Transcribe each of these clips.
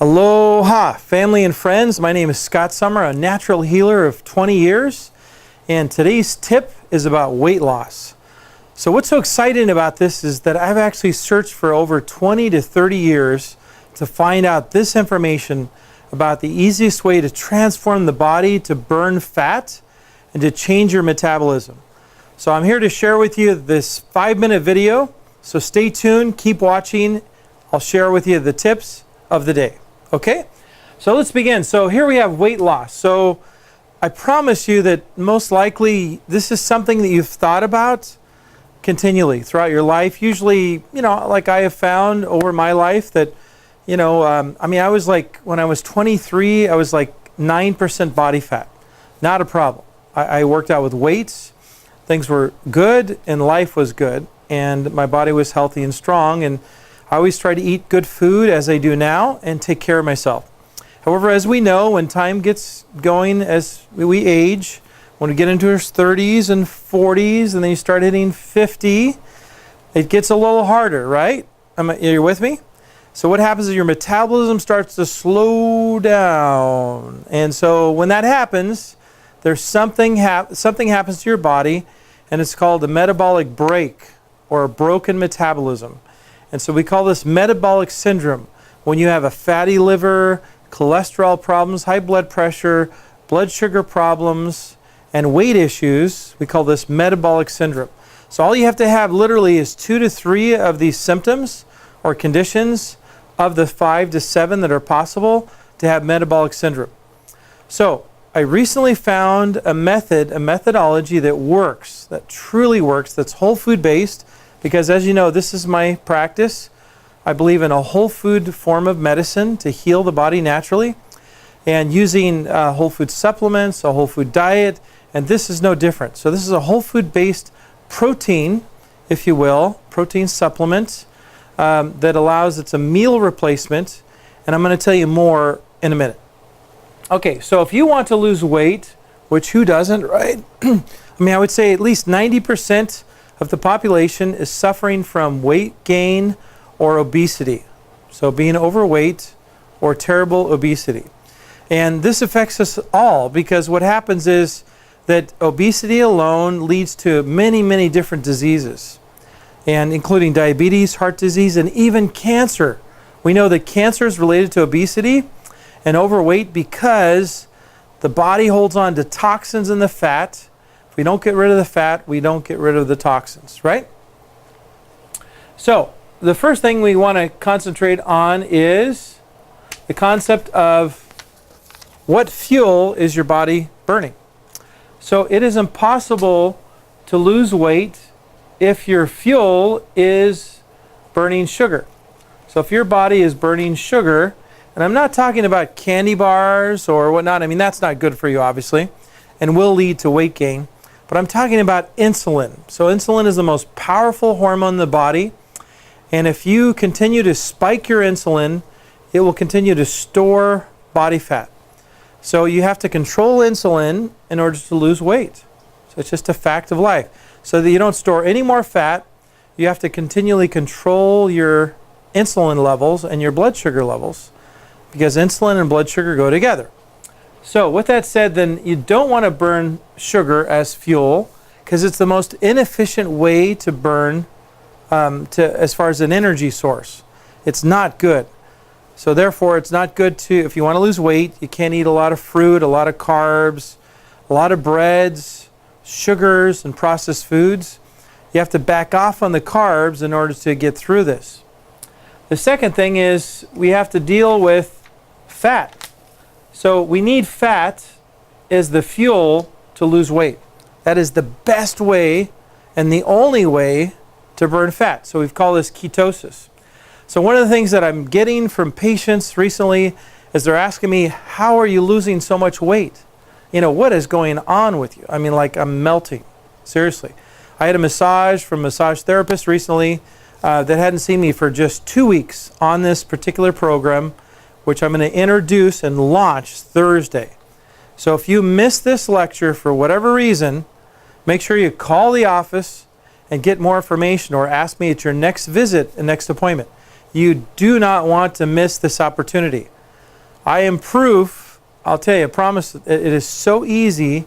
Aloha, family and friends. My name is Scott Sommer, a natural healer of 20 years, and today's tip is about weight loss. So what's so exciting about this is that I've actually searched for over 20 to 30 years to find out this information about the easiest way to transform the body to burn fat and to change your metabolism. So I'm here to share with you this 5-minute video, so stay tuned, keep watching. I'll share with you the tips of the day. Okay, so let's begin. So here we have weight loss. So I promise you that most likely this is something that you've thought about continually throughout your life. Usually, like I have found over my life that, I was like, when I was 23, I was like 9% body fat. Not a problem. I worked out with weights. Things were good and life was good. And my body was healthy and strong. And I always try to eat good food as I do now and take care of myself. However, as we know, when time gets going, as we age, when we get into our 30s and 40s and then you start hitting 50, it gets a little harder, right? You're with me? So what happens is your metabolism starts to slow down. And so when that happens, there's something happens to your body, and it's called a metabolic break or a broken metabolism. And so we call this metabolic syndrome. When you have a fatty liver, cholesterol problems, high blood pressure, blood sugar problems, and weight issues, we call this metabolic syndrome. So all you have to have literally is 2 to 3 of these symptoms or conditions of the 5 to 7 that are possible to have metabolic syndrome. So I recently found a methodology that works, that truly works, that's whole food based. Because as you know, this is my practice. I believe in a whole food form of medicine to heal the body naturally, and using whole food supplements, a whole food diet, and this is no different. So this is a whole food based protein, if you will, protein supplement that allows, it's a meal replacement, and I'm going to tell you more in a minute. Okay, so if you want to lose weight, which who doesn't, right? I would say at least 90% of the population is suffering from weight gain or obesity. So being overweight or terrible obesity. And this affects us all because what happens is that obesity alone leads to many, many different diseases, and including diabetes, heart disease, and even cancer. We know that cancer is related to obesity and overweight because the body holds on to toxins in the fat. If we don't get rid of the fat, we don't get rid of the toxins, right? So the first thing we want to concentrate on is the concept of what fuel is your body burning. So it is impossible to lose weight if your fuel is burning sugar. So if your body is burning sugar, and I'm not talking about candy bars or whatnot, that's not good for you obviously and will lead to weight gain. But I'm talking about insulin. So insulin is the most powerful hormone in the body. And if you continue to spike your insulin, it will continue to store body fat. So you have to control insulin in order to lose weight. So it's just a fact of life. So that you don't store any more fat, you have to continually control your insulin levels and your blood sugar levels, because insulin and blood sugar go together. So with that said, then you don't want to burn sugar as fuel because it's the most inefficient way to burn as far as an energy source. It's not good. So therefore, it's not good to, if you want to lose weight, you can't eat a lot of fruit, a lot of carbs, a lot of breads, sugars, and processed foods. You have to back off on the carbs in order to get through this. The second thing is we have to deal with fat. So we need fat as the fuel to lose weight. That is the best way and the only way to burn fat. So we've called this ketosis. So one of the things that I'm getting from patients recently is they're asking me, how are you losing so much weight? What is going on with you? I'm melting. Seriously. I had a massage from a massage therapist recently that hadn't seen me for just 2 weeks on this particular program, which I'm going to introduce and launch Thursday. So if you missed this lecture for whatever reason, make sure you call the office and get more information or ask me at your next visit and next appointment. You do not want to miss this opportunity. I am proof, I'll tell you, I promise, it is so easy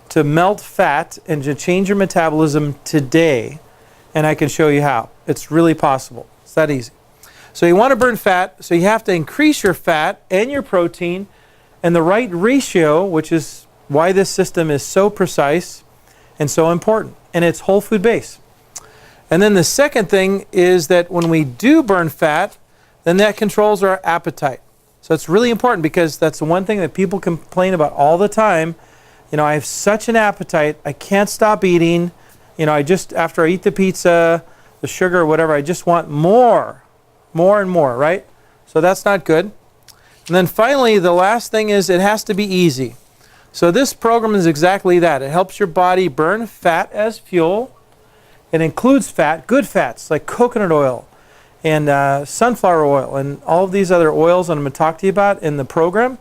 to melt fat and to change your metabolism today, and I can show you how. It's really possible. It's that easy. So you want to burn fat, so you have to increase your fat and your protein and the right ratio, which is why this system is so precise and so important, and it's whole food based. And then the second thing is that when we do burn fat, then that controls our appetite. So it's really important because that's the one thing that people complain about all the time. You know, I have such an appetite, I can't stop eating. You know, after I eat the pizza, the sugar, whatever, I just want more and more, right? So that's not good. And then finally, the last thing is it has to be easy. So this program is exactly that. It helps your body burn fat as fuel. It includes fat, good fats like coconut oil and sunflower oil and all of these other oils that I'm going to talk to you about in the program.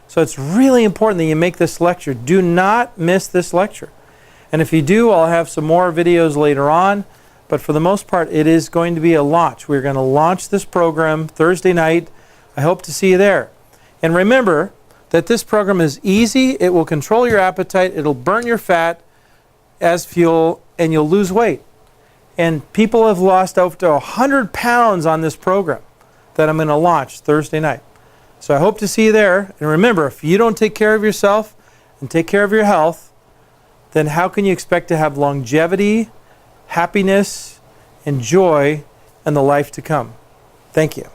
So it's really important that you make this lecture. Do not miss this lecture. And if you do, I'll have some more videos later on. But for the most part, it is going to be a launch. We're going to launch this program Thursday night. I hope to see you there. And remember that this program is easy. It will control your appetite. It'll burn your fat as fuel, and you'll lose weight. And people have lost up to 100 pounds on this program that I'm going to launch Thursday night. So I hope to see you there. And remember, if you don't take care of yourself and take care of your health, then how can you expect to have longevity, happiness, and joy in the life to come? Thank you.